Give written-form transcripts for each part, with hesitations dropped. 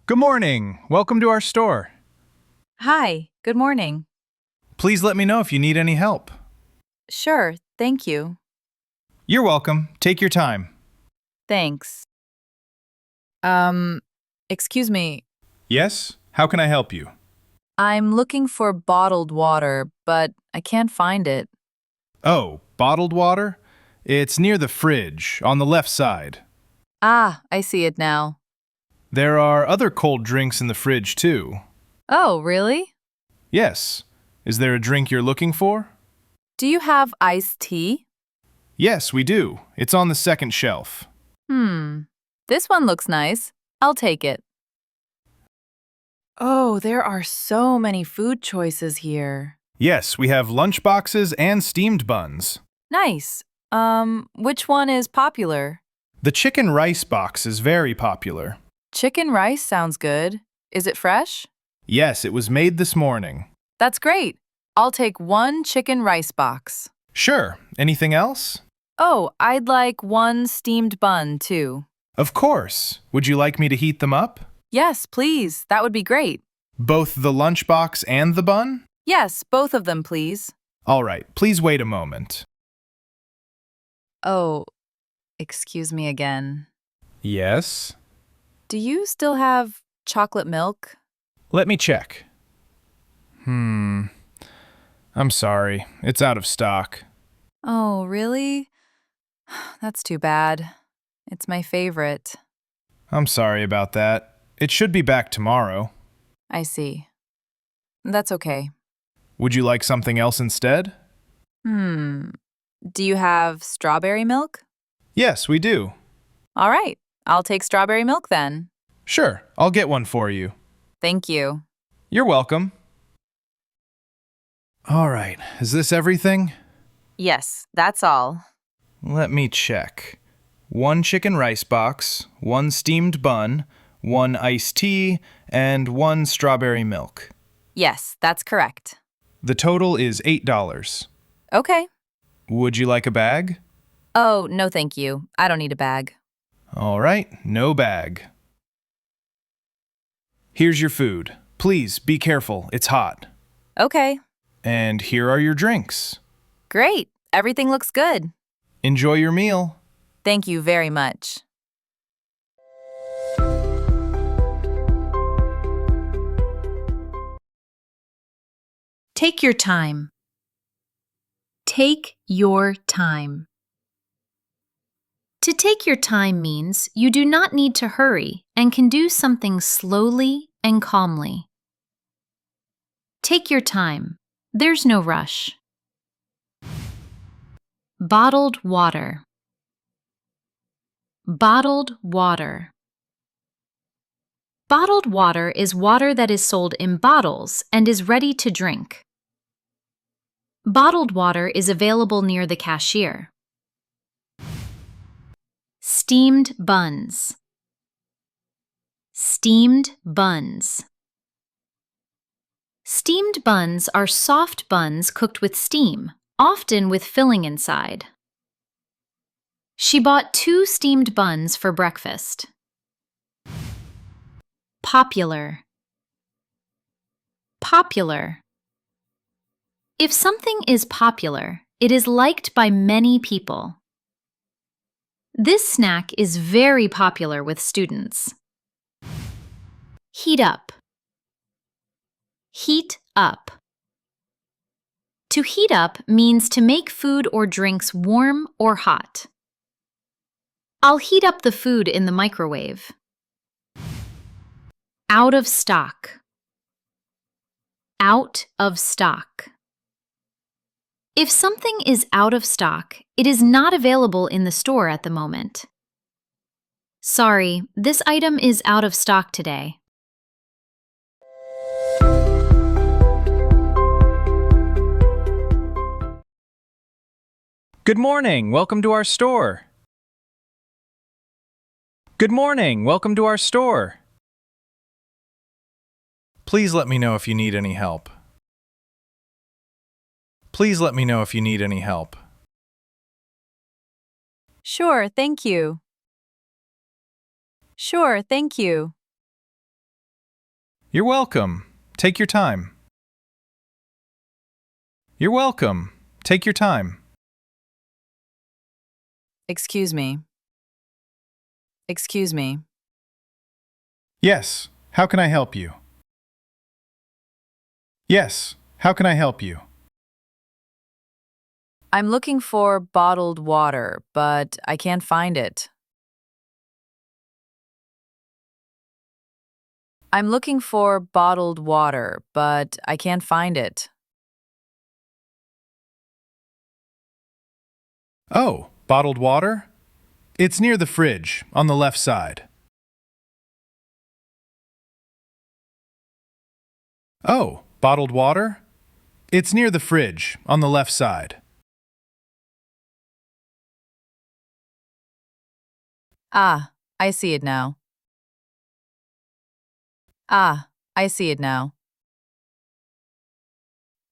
Good morning. Welcome to our store. Hi, good morning. Please let me know if you need any help. Sure, thank you. You're welcome. Take your time. Thanks. Um, excuse me. Yes? How can I help you? I'm looking for bottled water, but I can't find it. Oh, bottled water? It's near the fridge, on the left side. Ah, I see it now. There are other cold drinks in the fridge, too. Oh, really? Yes. Is there a drink you're looking for? Do you have iced tea? Yes, we do. It's on the second shelf. This one looks nice. I'll take it. Oh, there are so many food choices here. Yes, we have lunch boxes and steamed buns. Nice. Which one is popular? The chicken rice box is very popular. Chicken rice sounds good. Is it fresh? Yes, it was made this morning. That's great. I'll take one chicken rice box. Sure. Anything else? Oh, I'd like one steamed bun, too. Of course. Would you like me to heat them up? Yes, please. That would be great. Both the lunchbox and the bun? Yes, both of them, please. All right, please wait a moment. Oh, excuse me again. Yes? Do you still have chocolate milk? Let me check. I'm sorry. It's out of stock. Oh, really? That's too bad. It's my favorite. I'm sorry about that. It should be back tomorrow. I see. That's okay. Would you like something else instead? Do you have strawberry milk? Yes, we do. All right. I'll take strawberry milk then. Sure, I'll get one for you. Thank you. You're welcome. All right, is this everything? Yes, that's all. Let me check. One chicken rice box, one steamed bun, one iced tea, and one strawberry milk. Yes, that's correct. The total is $8. Okay. Would you like a bag? Oh, no thank you. I don't need a bag. All right, no bag. Here's your food. Please be careful, it's hot. Okay. And here are your drinks. Great. Everything looks good. Enjoy your meal. Thank you very much. Take your time. Take your time. To take your time means you do not need to hurry and can do something slowly and calmly. Take your time. There's no rush. Bottled water. Bottled water. Bottled water is water that is sold in bottles and is ready to drink. Bottled water is available near the cashier. Steamed buns. Steamed buns. Steamed buns are soft buns cooked with steam, often with filling inside. She bought 2 steamed buns for breakfast. Popular. Popular. If something is popular, it is liked by many people. This snack is very popular with students. Heat up. Heat up. To heat up means to make food or drinks warm or hot. I'll heat up the food in the microwave. Out of stock. Out of stock. If something is out of stock, it is not available in the store at the moment. Sorry, this item is out of stock today. Good morning. Welcome to our store. Good morning. Welcome to our store. Please let me know if you need any help. Please let me know if you need any help. Sure, thank you. Sure, thank you. You're welcome. Take your time. You're welcome. Take your time. Excuse me. Excuse me. Yes, how can I help you? Yes, how can I help you? I'm looking for bottled water, but I can't find it. I'm looking for bottled water, but I can't find it. Oh, bottled water? It's near the fridge, on the left side. Oh, bottled water? It's near the fridge, on the left side. Ah, I see it now. Ah, I see it now.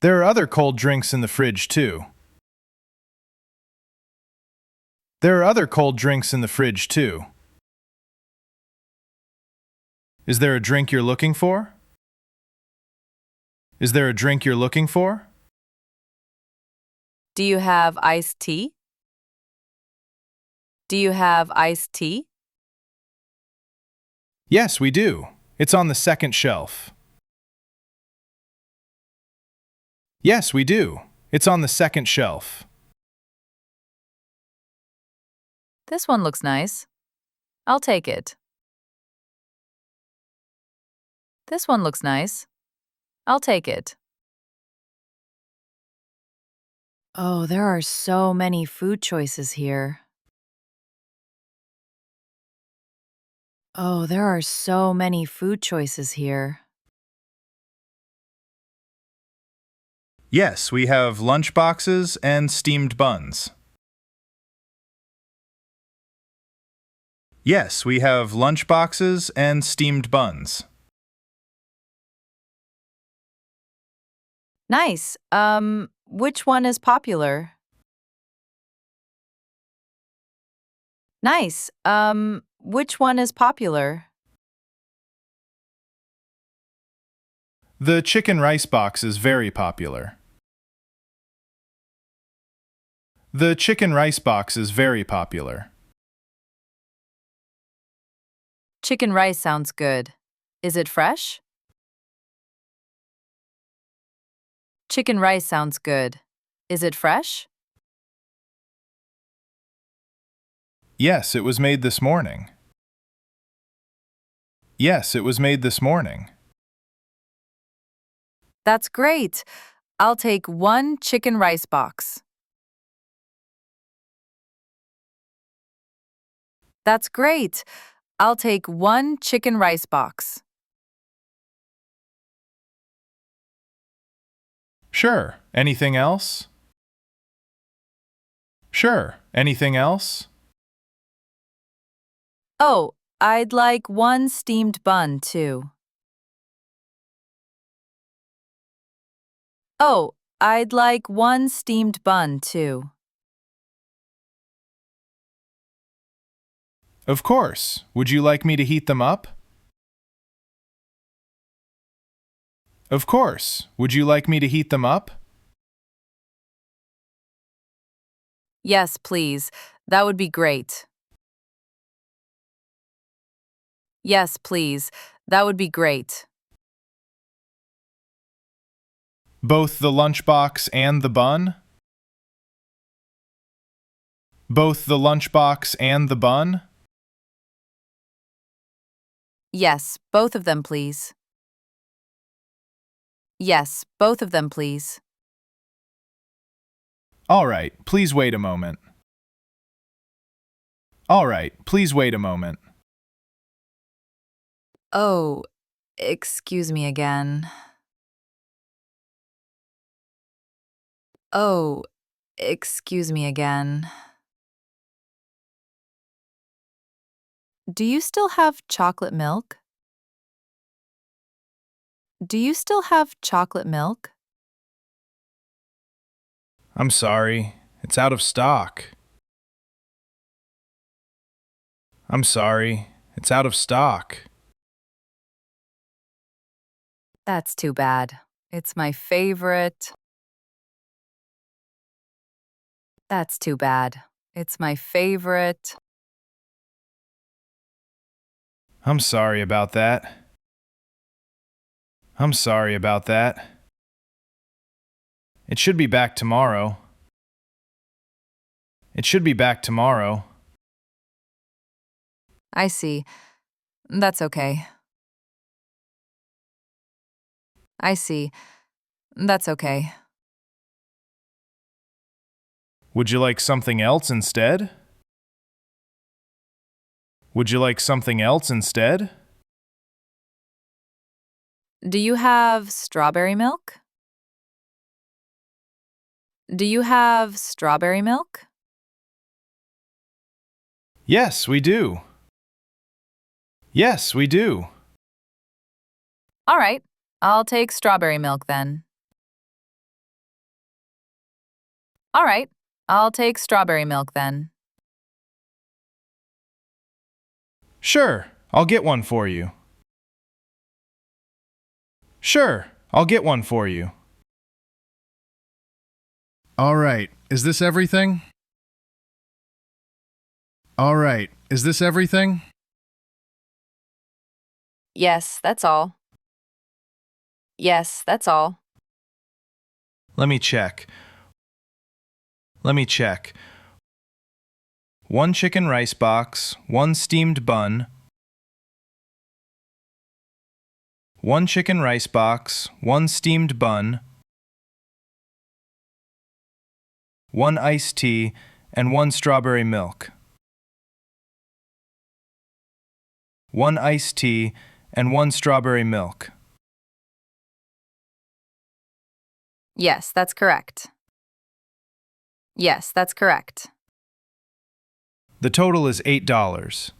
There are other cold drinks in the fridge, too. There are other cold drinks in the fridge, too. Is there a drink you're looking for? Is there a drink you're looking for? Do you have iced tea? Do you have iced tea? Yes, we do. It's on the second shelf. Yes, we do. It's on the second shelf. This one looks nice. I'll take it. This one looks nice. I'll take it. Oh, there are so many food choices here. Oh, there are so many food choices here. Yes, we have lunch boxes and steamed buns. Yes, we have lunch boxes and steamed buns. Nice. Which one is popular? Nice. Which one is popular? The chicken rice box is very popular. The chicken rice box is very popular. Chicken rice sounds good. Is it fresh? Chicken rice sounds good. Is it fresh? Yes, it was made this morning. Yes, it was made this morning. That's great. I'll take one chicken rice box. That's great. I'll take one chicken rice box. Sure. Anything else? Sure. Anything else? Oh, I'd like one steamed bun, too. Oh, I'd like one steamed bun, too. Of course. Would you like me to heat them up? Of course. Would you like me to heat them up? Yes, please. That would be great. Yes, please. That would be great. Both the lunchbox and the bun? Both the lunchbox and the bun? Yes, both of them, please. Yes, both of them, please. All right, please wait a moment. All right, please wait a moment. Oh, excuse me again. Oh, excuse me again. Do you still have chocolate milk? Do you still have chocolate milk? I'm sorry, it's out of stock. I'm sorry, it's out of stock. That's too bad. It's my favorite. That's too bad. It's my favorite. I'm sorry about that. I'm sorry about that. It should be back tomorrow. It should be back tomorrow. I see. That's okay. I see. That's okay. Would you like something else instead? Would you like something else instead? Do you have strawberry milk? Do you have strawberry milk? Yes, we do. Yes, we do. All right. I'll take strawberry milk then. All right. I'll take strawberry milk then. Sure, I'll get one for you. Sure, I'll get one for you. All right, is this everything? All right, is this everything? Yes, that's all. Yes, that's all. Let me check. Let me check. 1 chicken rice box, 1 steamed bun. 1 chicken rice box, 1 steamed bun. 1 iced tea, and 1 strawberry milk. 1 iced tea, and 1 strawberry milk. Yes, that's correct. Yes, that's correct. The total is $8.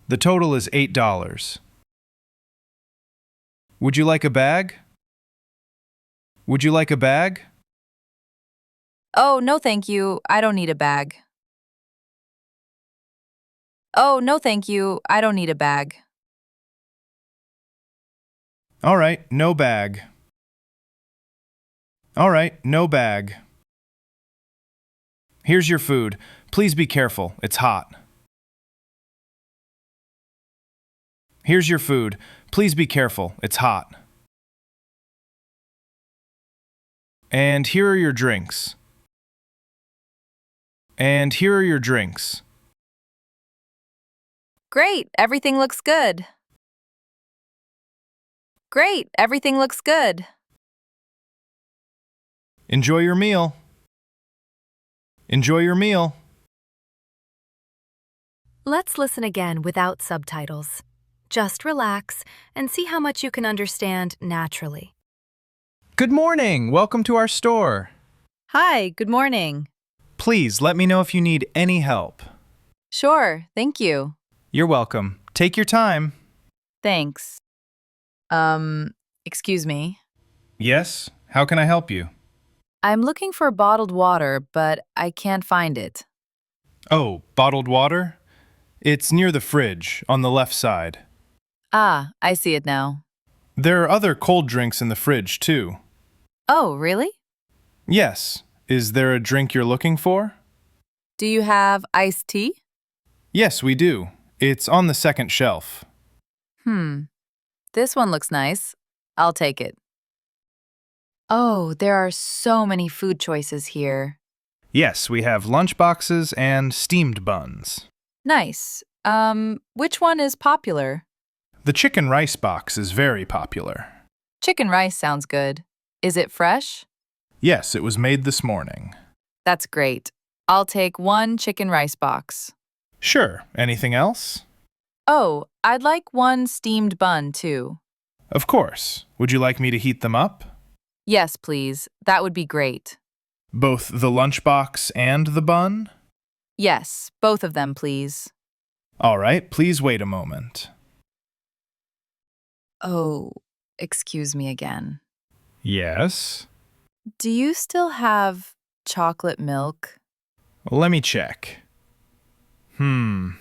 The total is $8. Would you like a bag? Would you like a bag? Oh, no thank you. I don't need a bag. Oh, no thank you. I don't need a bag. All right, no bag. All right, no bag. Here's your food. Please be careful. It's hot. Here's your food. Please be careful. It's hot. And here are your drinks. And here are your drinks. Great, everything looks good. Great, everything looks good. Enjoy your meal. Enjoy your meal. Let's listen again without subtitles. Just relax and see how much you can understand naturally. Good morning. Welcome to our store. Hi, good morning. Please let me know if you need any help. Sure, thank you. You're welcome. Take your time. Thanks. Excuse me. Yes? How can I help you? I'm looking for bottled water, but I can't find it. Oh, bottled water? It's near the fridge, on the left side. Ah, I see it now. There are other cold drinks in the fridge, too. Oh, really? Yes. Is there a drink you're looking for? Do you have iced tea? Yes, we do. It's on the second shelf. This one looks nice. I'll take it. Oh, there are so many food choices here. Yes, we have lunch boxes and steamed buns. Nice. Which one is popular? The chicken rice box is very popular. Chicken rice sounds good. Is it fresh? Yes, it was made this morning. That's great. I'll take 1 chicken rice box. Sure. Anything else? Oh, I'd like 1 steamed bun, too. Of course. Would you like me to heat them up? Yes, please. That would be great. Both the lunchbox and the bun? Yes, both of them, please. All right, please wait a moment. Oh, excuse me again. Yes? Do you still have chocolate milk? Let me check. I'm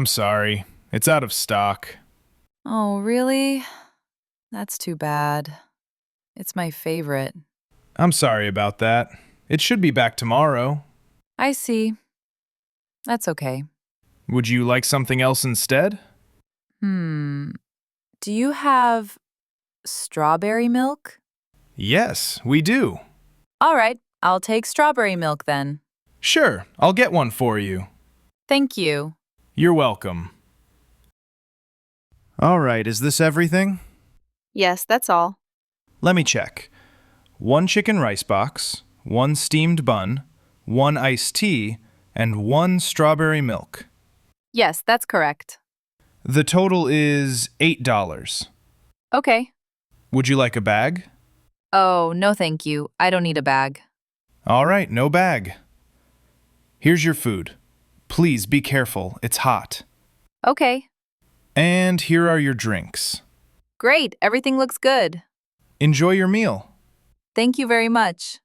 sorry. It's out of stock. Oh, really? That's too bad. It's my favorite. I'm sorry about that. It should be back tomorrow. I see. That's okay. Would you like something else instead? Do you have strawberry milk? Yes, we do. All right, I'll take strawberry milk then. Sure, I'll get one for you. Thank you. You're welcome. All right, is this everything? Yes, that's all. Let me check. 1 chicken rice box, 1 steamed bun, 1 iced tea, and 1 strawberry milk. Yes, that's correct. The total is $8. Okay. Would you like a bag? Oh, no thank you. I don't need a bag. All right, no bag. Here's your food. Please be careful, it's hot. Okay. And here are your drinks. Great, everything looks good. Enjoy your meal. Thank you very much.